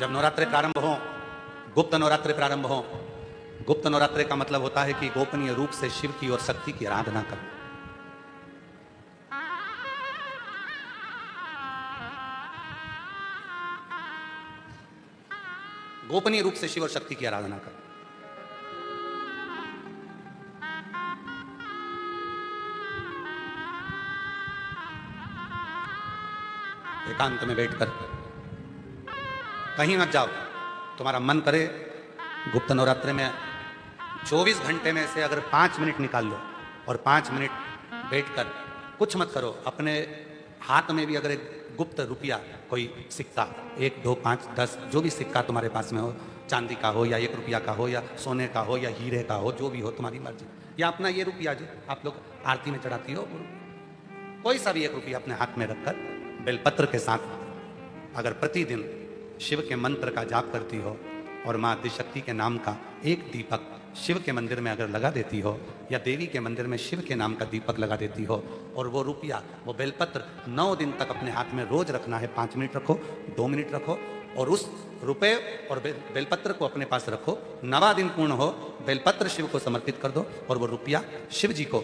जब नवरात्रे प्रारंभ हो, गुप्त नवरात्रे प्रारंभ हो, गुप्त नवरात्रे का मतलब होता है कि गोपनीय रूप से शिव की और शक्ति की आराधना करना। गोपनीय रूप से शिव और शक्ति की आराधना करना। एकांत में बैठकर कहीं मत जाओ। तुम्हारा मन करे गुप्त नवरात्रे में 24 घंटे में से अगर 5 मिनट निकाल लो और 5 मिनट बैठकर कुछ मत करो। अपने हाथ में भी अगर एक गुप्त रुपया, कोई सिक्का, 1, 2, 5, 10 जो भी सिक्का तुम्हारे पास में हो, चांदी का हो या 1 रुपया का हो या सोने का हो या हीरे का हो, जो भी हो तुम्हारी मर्जी, या अपना ये रुपया जो आप लोग आरती में चढ़ाती हो, कोई सा भी 1 रुपया अपने हाथ में रखकर बेलपत्र के साथ अगर प्रतिदिन शिव के मंत्र का जाप करती हो और माँ आदिशक्ति के नाम का एक दीपक शिव के मंदिर में अगर लगा देती हो या देवी के मंदिर में शिव के नाम का दीपक लगा देती हो और वो रुपया, वो बेलपत्र 9 दिन तक अपने हाथ में रोज रखना है। 5 मिनट रखो, 2 मिनट रखो और उस रुपए और बेलपत्र को अपने पास रखो। 9वां दिन पूर्ण हो, बेलपत्र शिव को समर्पित कर दो और वो रुपया शिव जी को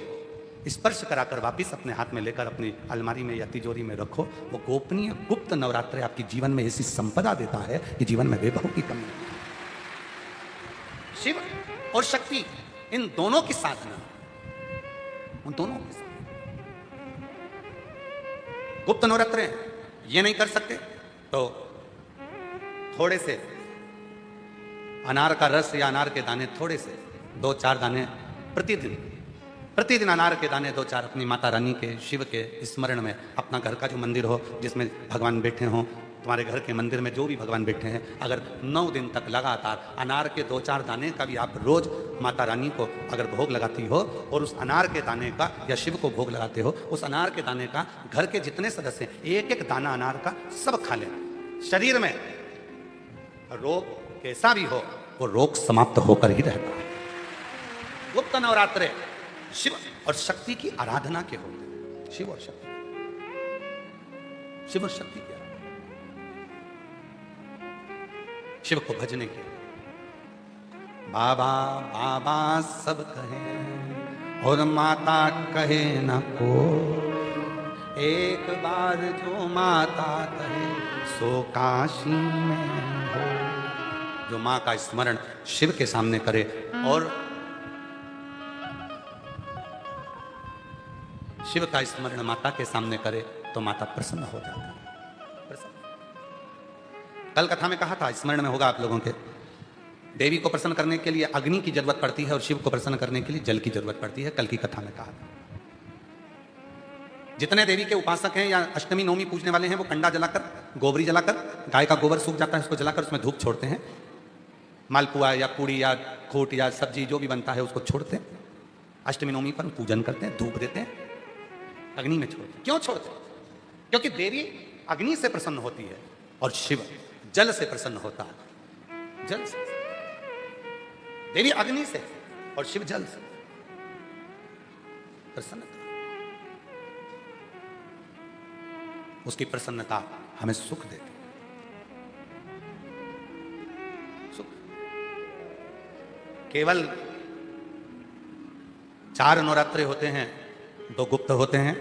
स्पर्श कराकर वापिस अपने हाथ में लेकर अपनी अलमारी में या तिजोरी में रखो। वो गोपनीय गुप्त नवरात्रे आपके जीवन में ऐसी संपदा देता है कि जीवन में वैभव की कमी नहीं। शिव और शक्ति, इन दोनों की साधना, उन दोनों की साधना। गुप्त नवरात्रे ये नहीं कर सकते तो थोड़े से अनार का रस या अनार के दाने, थोड़े से 2-4 दाने प्रतिदिन अनार के दाने 2-4 अपनी माता रानी के, शिव के स्मरण में, अपना घर का जो मंदिर हो जिसमें भगवान बैठे हों, तुम्हारे घर के मंदिर में जो भी भगवान बैठे हैं, अगर 9 दिन तक लगातार अनार के 2-4 दाने का भी आप रोज माता रानी को अगर भोग लगाती हो और उस अनार के दाने का या शिव को भोग लगाते हो, उस अनार के दाने का घर के जितने सदस्य 1-1 दाना अनार का सब खा लेना। शरीर में रोग कैसा भी हो वो रोग समाप्त होकर ही रहता है। गुप्त नवरात्रे शिव और शक्ति की आराधना के होते हैं। शिव और शक्ति, शिव और शक्ति की आराधना, शिव को भजने के। बाबा बाबा सब कहे और माता कहे न को, एक बार जो माता कहे सो काशी में हो। जो मां का स्मरण शिव के सामने करे और शिव का स्मरण माता के सामने करे तो माता प्रसन्न हो जाती है। प्रसन्न। कल कथा में कहा था, स्मरण में होगा आप लोगों के, देवी को प्रसन्न करने के लिए अग्नि की जरूरत पड़ती है और शिव को प्रसन्न करने के लिए जल की जरूरत पड़ती है। कल की कथा में कहा था। जितने देवी के उपासक हैं या अष्टमी नवमी पूजने वाले हैं वो कंडा जलाकर, गोबरी जलाकर, गाय का गोबर सूख जाता है उसको जलाकर उसमें धूप छोड़ते हैं। मालपुआ या पूड़ी या खोट या सब्जी जो भी बनता है उसको छोड़ते हैं। अष्टमी नवमी पर पूजन करते हैं, धूप देते हैं, अग्नि में छोड़ते। क्यों छोड़ते? क्योंकि देवी अग्नि से प्रसन्न होती है और शिव जल से प्रसन्न होता है। जल से, देवी अग्नि से और शिव जल से प्रसन्नता। उसकी प्रसन्नता हमें सुख देती है। सुख। केवल 4 नवरात्रे होते हैं, 2 गुप्त होते हैं,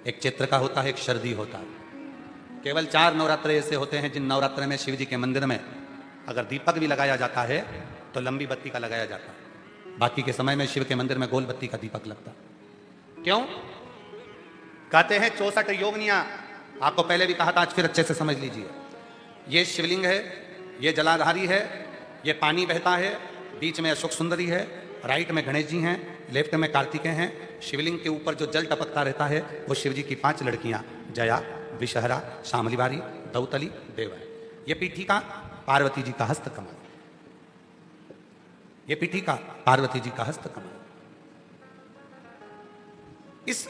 एक चैत्र का होता है, एक शरदी होता है। केवल 4 नवरात्रे ऐसे होते हैं जिन नवरात्रे में शिव जी के मंदिर में अगर दीपक भी लगाया जाता है तो लंबी बत्ती का लगाया जाता है। बाकी के समय में शिव के मंदिर में गोल बत्ती का दीपक लगता है। क्यों? कहते हैं 64 योगनियां। आपको पहले भी कहा था, आज फिर अच्छे से समझ लीजिए। ये शिवलिंग है, ये जलाधारी है, ये पानी बहता है, बीच में अशोक सुंदरी है, राइट में गणेश जी हैं, लेफ्ट में कार्तिकेय हैं। शिवलिंग के ऊपर जो जल टपकता रहता है वो शिव जी की 5 लड़कियां, जया, विषहरा, शामलीवारी, दौतली, देव है। ये पीठिका पार्वती जी का हस्तकमल, ये पीठिका पार्वती जी का हस्तकमल। इस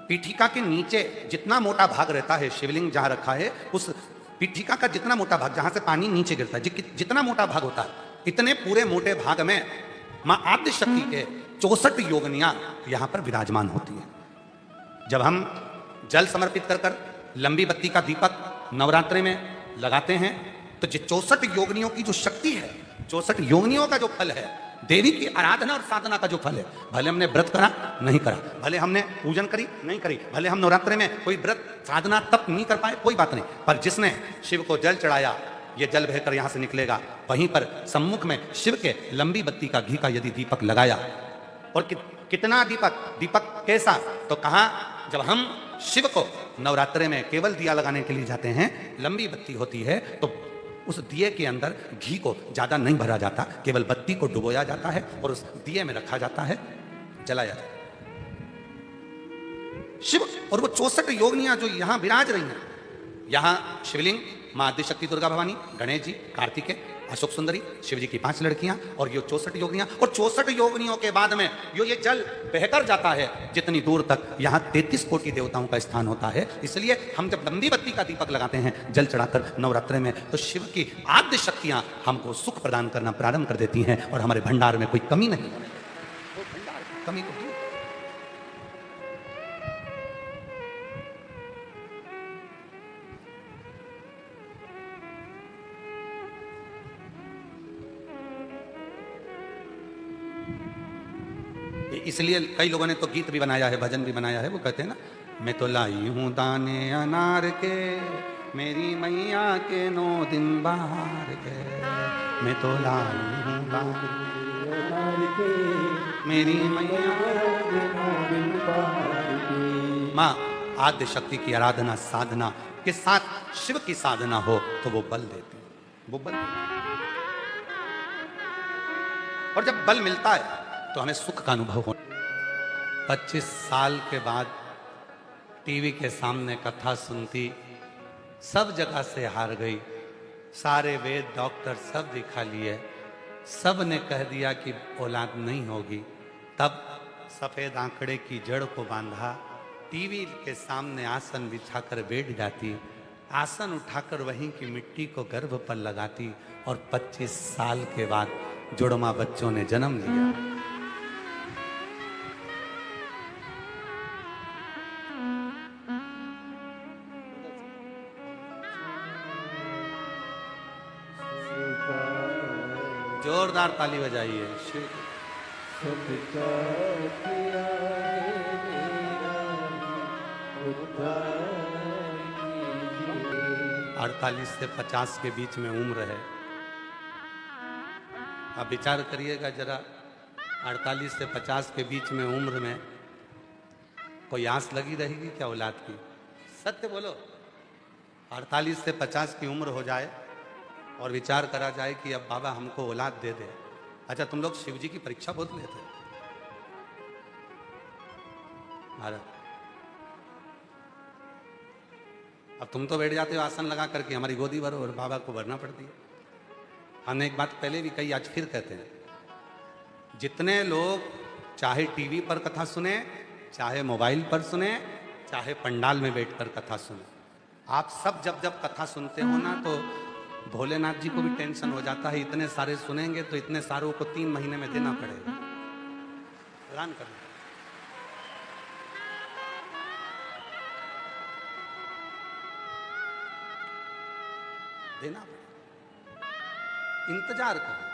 पीठिका के नीचे जितना मोटा भाग रहता है, शिवलिंग जहां रखा है उस पीठिका का जितना मोटा भाग, जहां से पानी नीचे गिरता है, जितना मोटा भाग होता है, इतने पूरे मोटे भाग में मां आदिशक्ति के 64 योगनियां यहां पर विराजमान होती है। जब हम जल समर्पित कर लंबी बत्ती का दीपक नवरात्रि में लगाते हैं तो ये 64 योगिनियों की जो शक्ति है, 64 योगिनियों का जो फल है, देवी की आराधना और साधना का जो फल है, भले हमने व्रत करा नहीं करा, भले हमने पूजन करी नहीं करी, भले हम नवरात्रि में कोई व्रत साधना तप नहीं कर पाए, कोई बात नहीं, पर जिसने शिव को जल चढ़ाया, ये जल बहकर यहां से निकलेगा, वहीं पर सम्मुख में शिव के लंबी बत्ती का घी का यदि दीपक लगाया, और कितना दीपक कैसा, तो कहा जब हम शिव को नवरात्रि में केवल दिया लगाने के लिए जाते हैं, लंबी बत्ती होती है, तो उस दिए के अंदर घी को ज्यादा नहीं भरा जाता, केवल बत्ती को डुबोया जाता है और उस दिए में रखा जाता है, जलाया जाता है। शिव और वो 64 योगिनियां जो यहां विराज रही हैं, यहां शिवलिंग मां आदिशक्ति दुर्गा भवानी, गणेश जी, कार्तिकेय, अशोक सुंदरी, शिव जी की 5 लड़कियां और ये 64 योगिनियां, और 64 योगिनियों के बाद में ये जल बहकर जाता है जितनी दूर तक, यहां 33 कोटि देवताओं का स्थान होता है। इसलिए हम जब लंबी बत्ती का दीपक लगाते हैं जल चढ़ाकर नवरात्रि में, तो शिव की आद्य शक्तियां हमको सुख प्रदान करना प्रारंभ कर देती हैं और हमारे भंडार में कोई कमी नहीं, वो भंडार की कमी को दूर। इसलिए कई लोगों ने तो गीत भी बनाया है, भजन भी बनाया है, वो कहते हैं ना, मैं तो लाई हूं दाने अनार के, मेरी मैया के 9 दिन बाहर के, मैं तो लाई हूं दाने अनार के, मेरी मैया के 9 दिन बाहर के। माँ आद्य शक्ति की आराधना साधना के साथ शिव की साधना हो तो वो बल देती है, वो बल देती है। और जब बल मिलता है तो हमें सुख का अनुभव हो। 25 साल के बाद टीवी के सामने कथा सुनती, सब जगह से हार गई, सारे वेद डॉक्टर सब दिखा लिए, सब ने कह दिया कि औलाद नहीं होगी, तब सफेद आंकड़े की जड़ को बांधा, टीवी के सामने आसन बिछाकर बैठ जाती, आसन उठाकर वहीं की मिट्टी को गर्भ पर लगाती, और 25 साल के बाद जुड़वा बच्चों ने जन्म लिया। जोरदार ताली बजाइए। 48 से 50 के बीच में उम्र है। आप विचार करिएगा जरा, 48 से 50 के बीच में उम्र में कोई आस लगी रहेगी क्या औलाद की? सत्य बोलो। 48 से 50 की उम्र हो जाए और विचार करा जाए कि अब बाबा हमको औलाद दे दे। अच्छा, तुम लोग शिव जी की परीक्षा बहुत लेते हैं महाराज। अब तुम तो बैठ जाते हो आसन लगा करके, हमारी गोदी भरो, और बाबा को भरना पड़ती है। हमने एक बात पहले भी कही, आज फिर कहते हैं, जितने लोग चाहे टीवी पर कथा सुने, चाहे मोबाइल पर सुने, चाहे पंडाल में बैठकर कथा सुने, आप सब जब जब कथा सुनते हो ना, तो भोलेनाथ जी को भी टेंशन हो जाता है, इतने सारे सुनेंगे तो इतने सारों को 3 महीने में देना पड़ेगा, प्रदान करना। देना पड़ेगा, इंतजार करो।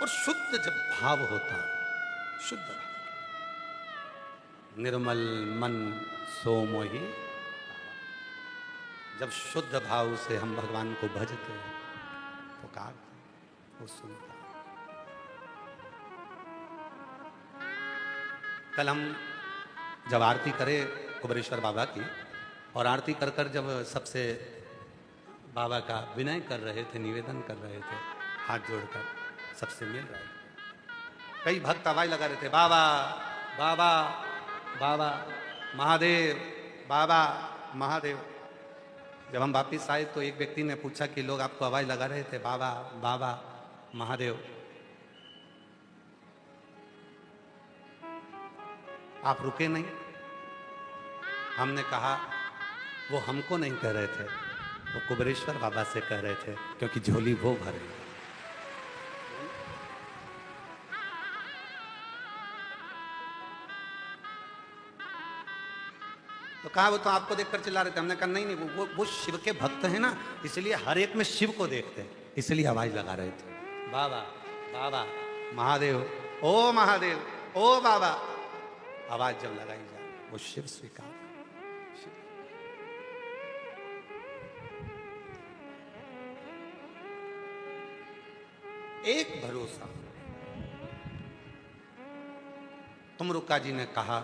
और शुद्ध जब भाव होता, शुद्ध निर्मल मन सो मोहि, जब शुद्ध भाव से हम भगवान को भजते हैं, पुकारते, वो सुनता। कल हम जब आरती करे कुबेरेश्वर बाबा की, और आरती कर कर जब सबसे बाबा का विनय कर रहे थे, निवेदन कर रहे थे, हाथ जोड़कर सबसे मिल रहे थे, कई भक्त आवाज लगा रहे थे, बाबा बाबा बाबा महादेव, बाबा महादेव। जब हम वापिस आए तो एक व्यक्ति ने पूछा कि लोग आपको आवाज लगा रहे थे, बाबा बाबा महादेव, आप रुके नहीं? हमने कहा वो हमको नहीं कह रहे थे, वो कुबेरेश्वर बाबा से कह रहे थे, क्योंकि झोली वो भरे। तो कहा वो तो आपको देखकर चिल्ला रहे थे। हमने कहा नहीं नहीं, वो शिव के भक्त हैं ना, इसलिए हर एक में शिव को देखते हैं, इसलिए आवाज लगा रहे थे। बाबा बाबा महादेव, ओ महादेव, ओ बाबा, आवाज जब लगाई जाए वो शिव स्वीकार। एक भरोसा। तुमरुका जी ने कहा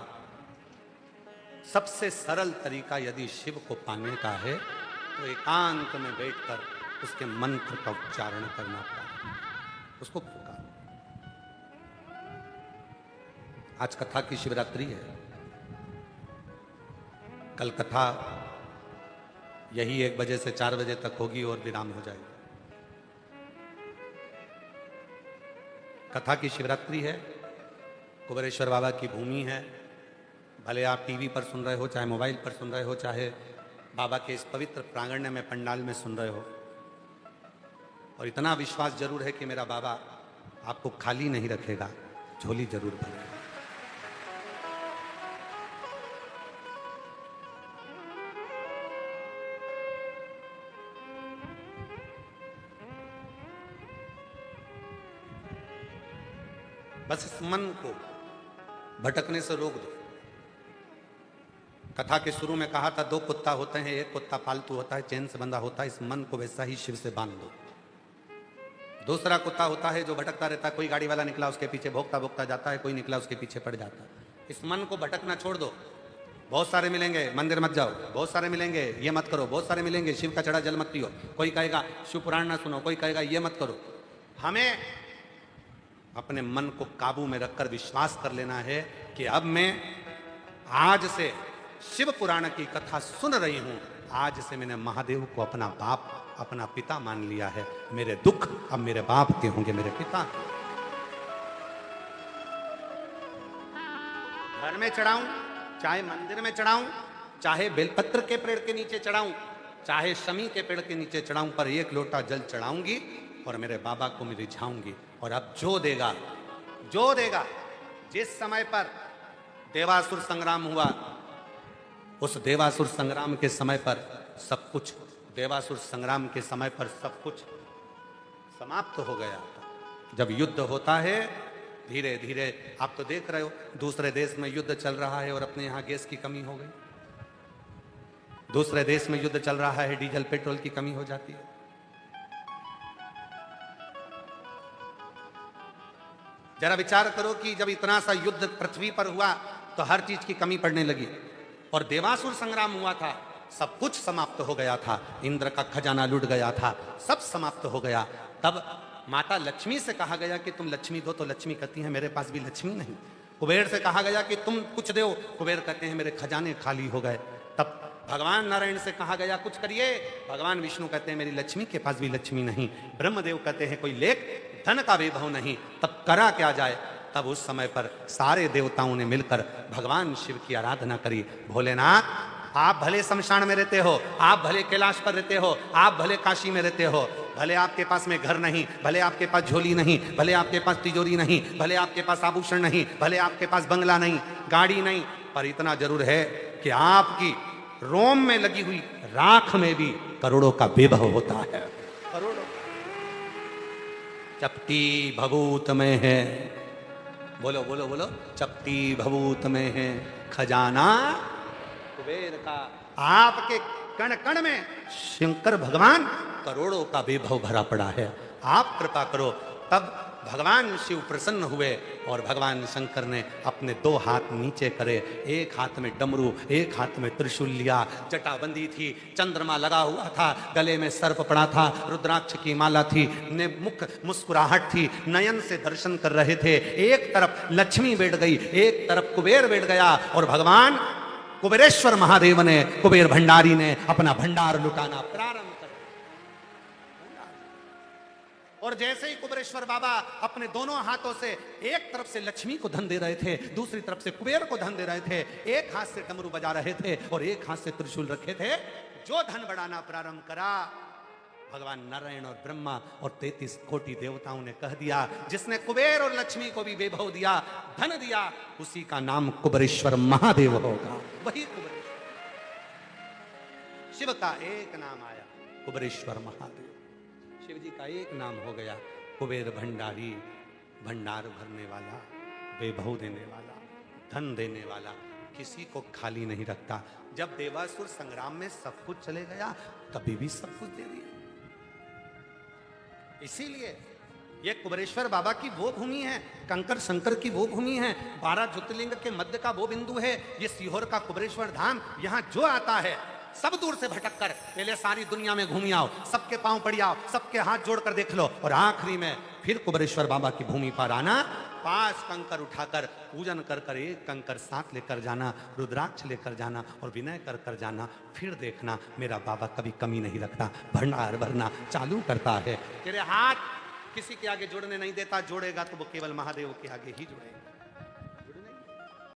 सबसे सरल तरीका यदि शिव को पाने का है तो एकांत में बैठकर उसके मंत्र का उच्चारण करना पड़ा, उसको पुकार। आज कथा की शिवरात्रि है, कल कथा यही 1 बजे से 4 बजे तक होगी और विराम हो जाएगी। कथा की शिवरात्रि है, कुबेरेश्वर बाबा की भूमि है। भले आप टीवी पर सुन रहे हो, चाहे मोबाइल पर सुन रहे हो, चाहे बाबा के इस पवित्र प्रांगण में पंडाल में सुन रहे हो, और इतना विश्वास जरूर है कि मेरा बाबा आपको खाली नहीं रखेगा, झोली जरूर भरेगा। बस इस मन को भटकने से रोक दो। कथा के शुरू में कहा था 2 कुत्ता होते हैं, एक कुत्ता पालतू होता है, चैन से बंधा होता है। इस मन को वैसा ही शिव से बांध दो। दूसरा कुत्ता होता है जो भटकता रहता है, कोई गाड़ी वाला निकला उसके पीछे भोंकता भोंकता जाता है, कोई निकला उसके पीछे पड़ जाता है। इस मन को भटकना छोड़ दो। बहुत सारे मिलेंगे, मंदिर मत जाओ, बहुत सारे मिलेंगे, ये मत करो, बहुत सारे मिलेंगे, शिव का चढ़ा जल मत पियो, कोई कहेगा शिव पुराण ना सुनो, कोई कहेगा ये मत करो। हमें अपने मन को काबू में रखकर विश्वास कर लेना है कि अब मैं आज से शिव पुराण की कथा सुन रही हूं, आज से मैंने महादेव को अपना बाप, अपना पिता मान लिया है। मेरे दुख अब मेरे बाप के होंगे, मेरे पिता। घर में चढ़ाऊं, चाहे मंदिर में चढ़ाऊं, चाहे बेलपत्र के पेड़ के नीचे चढ़ाऊं, चाहे शमी के पेड़ के नीचे चढ़ाऊं, पर 1 लोटा जल चढ़ाऊंगी और मेरे बाबा को मैं रिझाऊंगी। और अब जो देगा, जो देगा, जिस समय पर देवासुर संग्राम हुआ, उस देवासुर संग्राम के समय पर सब कुछ, देवासुर संग्राम के समय पर सब कुछ समाप्त हो गया था। जब युद्ध होता है धीरे धीरे, आप तो देख रहे हो दूसरे देश में युद्ध चल रहा है और अपने यहां गैस की कमी हो गई। दूसरे देश में युद्ध चल रहा है, डीजल पेट्रोल की कमी हो जाती है। जरा विचार करो कि जब इतना सा युद्ध पृथ्वी पर हुआ तो हर चीज की कमी पड़ने लगी, और देवासुर संग्राम हुआ था, सब कुछ समाप्त हो गया था, इंद्र का खजाना लूट गया था, सब समाप्त हो गया। तब माता लक्ष्मी से कहा गया कि तुम लक्ष्मी दो, तो लक्ष्मी कहती है मेरे पास भी लक्ष्मी नहीं। कुबेर से कहा गया कि तुम कुछ दो, कुबेर कहते हैं मेरे खजाने खाली हो गए। तब भगवान नारायण से कहा गया कुछ करिए, भगवान विष्णु कहते हैं मेरी लक्ष्मी के पास भी लक्ष्मी नहीं। ब्रह्मदेव कहते हैं कोई लेख धन का वैभव नहीं। तब करा क्या जाए? तब उस समय पर सारे देवताओं ने मिलकर भगवान शिव की आराधना करी। भोलेनाथ, आप भले शमशान में रहते हो, आप भले कैलाश पर रहते हो, आप भले काशी में रहते हो, भले आपके पास में घर नहीं, भले आपके पास झोली नहीं, भले आपके पास तिजोरी नहीं, भले आपके पास आभूषण नहीं, भले आपके पास बंगला नहीं, गाड़ी नहीं, पर इतना जरूर है कि आपकी रोम में लगी हुई राख में भी करोड़ों का वैभव होता है। करोड़ों चपटी भभूत में है, बोलो बोलो बोलो, चपटी भभूत में है खजाना कुबेर का। आपके कण कण में शंकर भगवान करोड़ों का वैभव भरा पड़ा है। आप कृपा करो। तब भगवान शिव प्रसन्न हुए और भगवान शंकर ने अपने 2 हाथ नीचे करे, एक हाथ में डमरू, एक हाथ में त्रिशूल लिया, जटाबंदी थी, चंद्रमा लगा हुआ था, गले में सर्प पड़ा था, रुद्राक्ष की माला थी, ने मुख मुस्कुराहट थी, नयन से दर्शन कर रहे थे। एक तरफ लक्ष्मी बैठ गई, एक तरफ कुबेर बैठ गया, और भगवान कुबेरेश्वर महादेव ने, कुबेर भंडारी ने अपना भंडार लुटाना प्रारंभ कर। और जैसे ही कुबेरेश्वर बाबा अपने दोनों हाथों से एक तरफ से लक्ष्मी को धन दे रहे थे, दूसरी तरफ से कुबेर को धन दे रहे थे, एक हाथ से डमरू बजा रहे थे और एक हाथ से त्रिशूल रखे थे, जो धन बढ़ाना प्रारंभ करा, भगवान नारायण और ब्रह्मा और 33 कोटि देवताओं ने कह दिया, जिसने कुबेर और लक्ष्मी को भी वैभव दिया, धन दिया, उसी का नाम कुबेरेश्वर महादेव होगा। वही कुबेरेश्वर। शिव का एक नाम आया, कुबेरेश्वर महादेव। शिव जी का एक नाम हो गया, कुबेर भंडारी, भंडार भरने वाला, वैभव देने वाला, धन देने वाला, किसी को खाली नहीं रखता। जब देवासुर संग्राम में सब कुछ चले गया, तभी भी सब कुछ दे दिया। इसीलिए ये कुबेरेश्वर बाबा की वो भूमि है, कंकर शंकर की वो भूमि है, 12 ज्योतिर्लिंग के मध्य का वो बिंदु है। ये सीहोर का कुबेरेश्वर धाम, यहां जो आता है सब दूर से भटक कर पहले सारी दुनिया में घूमी आओ, सबके पांव पड़ी आओ, सबके हाथ जोड़कर देख लो, और आखिरी में फिर कुबेरेश्वर बाबा की भूमि पर आना, 5 कंकर उठाकर पूजन कर कर, एक कंकर साथ लेकर जाना, रुद्राक्ष लेकर जाना और विनय कर कर जाना। फिर देखना मेरा बाबा कभी कमी नहीं रखता, भंडार भरना चालू करता है। तेरे हाथ किसी के आगे जोड़ने नहीं देता, जोड़ेगा तो वो केवल महादेव के आगे ही जोड़ेगा।